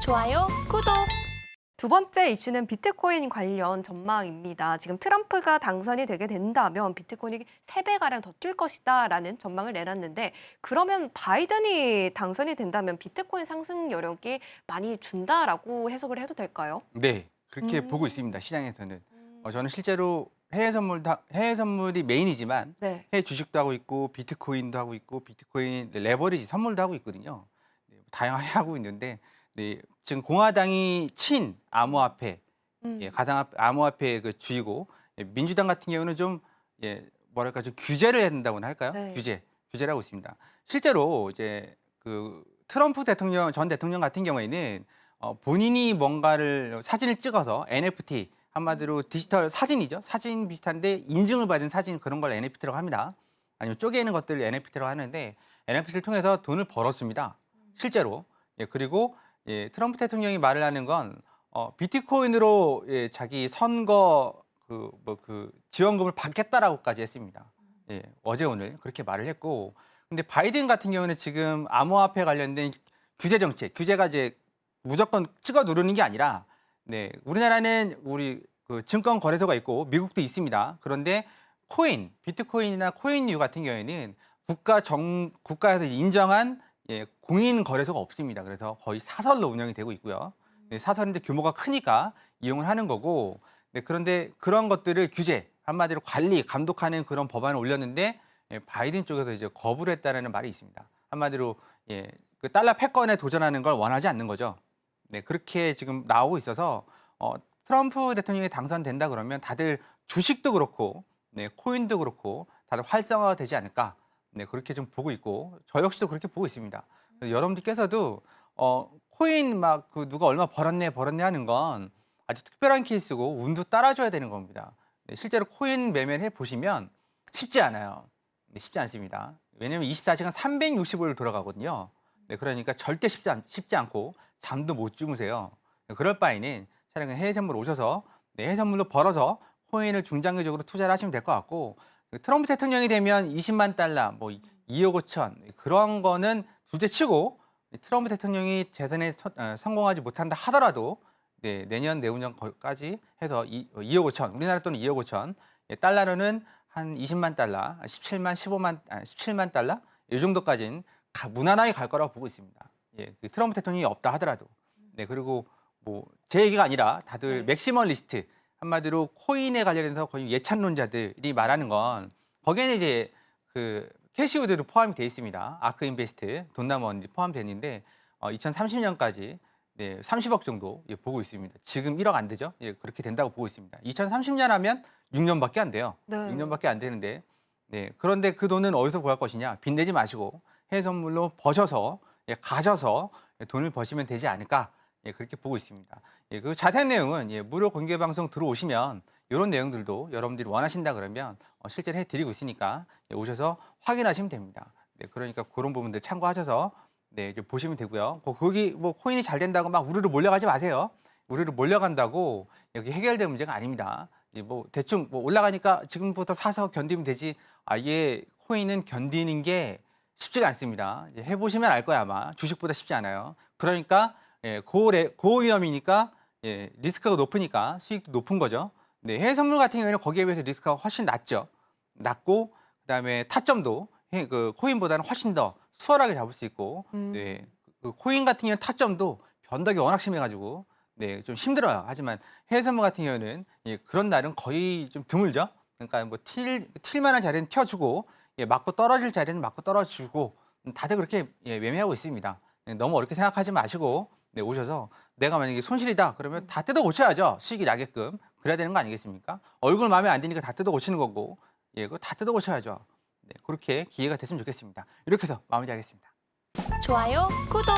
좋아요, 구독! 두 번째 이슈는 비트코인 관련 전망입니다. 지금 트럼프가 당선이 되게 된다면 비트코인이 3배가량 더 뛸 것이다라는 전망을 내놨는데, 그러면 바이든이 당선이 된다면 비트코인 상승 여력이 많이 준다라고 해석을 해도 될까요? 네, 그렇게 보고 음. 있습니다. 시장에서는. 저는 실제로 해외 선물이 메인이지만 네. 해외 주식도 하고 있고 비트코인도 하고 있고 비트코인 레버리지 선물도 하고 있거든요. 네, 다양하게 하고 있는데 네, 지금 공화당이 친 암호화폐, 예, 암호화폐의 그 주이고 예, 민주당 같은 경우는 좀 예, 뭐랄까 좀 규제를 해야 된다고나 할까요? 네. 규제를 하고 있습니다. 실제로 이제 그 트럼프 대통령 전 대통령 같은 경우에는 본인이 뭔가를 사진을 찍어서 NFT 한마디로 디지털 사진이죠. 사진 비슷한데 인증을 받은 사진 그런 걸 NFT라고 합니다. 아니면 쪼개는 것들을 NFT라고 하는데 NFT를 통해서 돈을 벌었습니다. 실제로. 예, 그리고 예, 트럼프 대통령이 말을 하는 건 비트코인으로 예, 자기 선거 그 지원금을 받겠다라고까지 했습니다. 예, 어제 오늘 그렇게 말을 했고, 근데 바이든 같은 경우는 지금 암호화폐 관련된 규제 정책, 규제가 이제 무조건 찍어 누르는 게 아니라, 네, 우리나라는 우리 그 증권 거래소가 있고 미국도 있습니다. 그런데 비트코인이나 코인류 같은 경우에는 국가에서 인정한 예, 공인 거래소가 없습니다. 그래서 거의 사설로 운영이 되고 있고요. 네, 사설인데 규모가 크니까 이용을 하는 거고, 네, 그런데 그런 것들을 한마디로 감독하는 그런 법안을 올렸는데 예, 바이든 쪽에서 이제 거부를 했다는 말이 있습니다. 한마디로 예, 그 달러 패권에 도전하는 걸 원하지 않는 거죠. 네, 그렇게 지금 나오고 있어서 트럼프 대통령이 당선된다 그러면 다들 주식도 그렇고, 네, 코인도 그렇고 다들 활성화가 되지 않을까. 네, 그렇게 좀 보고 있고 저 역시도 그렇게 보고 있습니다. 그래서 여러분들께서도 코인 막 그 누가 얼마 벌었네 하는 건 아주 특별한 케이스고 운도 따라줘야 되는 겁니다. 네, 실제로 코인 매매를 해 보시면 쉽지 않아요. 네, 쉽지 않습니다. 왜냐하면 24시간 365일 돌아가거든요. 네, 그러니까 절대 쉽지 않고 잠도 못 주무세요. 네, 그럴 바에는 차라리 해외 선물 오셔서 네, 해외 선물로 벌어서 코인을 중장기적으로 투자를 하시면 될 것 같고, 트럼프 대통령이 되면 20만 달러, 뭐 2억 5천 그런 거는 둘째치고 트럼프 대통령이 재선에 성공하지 못한다 하더라도 네, 내년 내후년까지 해서 2억 5천 우리나라 돈은 2억 5천 예, 달러로는 한 20만 달러, 17만 달러 이 정도까지는 무난하게 갈 거라고 보고 있습니다. 예, 그 트럼프 대통령이 없다 하더라도. 네, 그리고 뭐 제 얘기가 아니라 다들 네. 맥시멀리스트 한마디로 코인에 관련해서 거의 예찬론자들이 말하는 건 거기에는 이제 그 캐시우드도 포함이 되어 있습니다. 아크 인베스트, 돈나먼이 포함되어 있는데 2030년까지 네, 30억 정도 예, 보고 있습니다. 지금 1억 안 되죠? 예, 그렇게 된다고 보고 있습니다. 2030년 하면 6년밖에 안 돼요. 네. 6년밖에 안 되는데 네, 그런데 그 돈은 어디서 구할 것이냐? 빚내지 마시고 해외 선물로 버셔서 예, 가셔서 돈을 버시면 되지 않을까? 예, 그렇게 보고 있습니다. 예, 그 자세한 내용은 예, 무료 공개 방송 들어오시면 이런 내용들도 여러분들이 원하신다 그러면 실제로 해드리고 있으니까 예, 오셔서 확인하시면 됩니다. 네, 그러니까 그런 부분들 참고하셔서 네, 이제 보시면 되고요. 거기 뭐 코인이 잘 된다고 막 우르르 몰려가지 마세요. 우르르 몰려간다고 여기 해결될 문제가 아닙니다. 예, 뭐 대충 뭐 올라가니까 지금부터 사서 견디면 되지. 아예 코인은 견디는 게 쉽지가 않습니다. 이제 해보시면 알 거야 아마. 주식보다 쉽지 않아요. 그러니까 예, 고위험이니까 예, 리스크가 높으니까 수익도 높은 거죠. 네, 해외 선물 같은 경우에는 거기에 비해서 리스크가 훨씬 낮죠. 낮고 그다음에 타점도 그 코인보다는 훨씬 더 수월하게 잡을 수 있고, 네, 그 코인 같은 경우는 타점도 변덕이 워낙 심해가지고 네, 좀 힘들어요. 하지만 해외 선물 같은 경우는 예, 그런 날은 거의 좀 드물죠. 그러니까 뭐 튈만한 자리는 튀어주고 예, 맞고 떨어질 자리는 맞고 떨어지고 다들 그렇게 예, 매매하고 있습니다. 네, 너무 어렵게 생각하지 마시고 네, 오셔서 내가 만약에 손실이다 그러면 다 뜯어 고쳐야죠. 수익이 나게끔. 그래야 되는 거 아니겠습니까? 얼굴 마음에 안 드니까 다 뜯어 고치는 거고 예, 그거 다 뜯어 고쳐야죠. 네, 그렇게 기회가 됐으면 좋겠습니다. 이렇게 해서 마무리하겠습니다. 좋아요, 구독!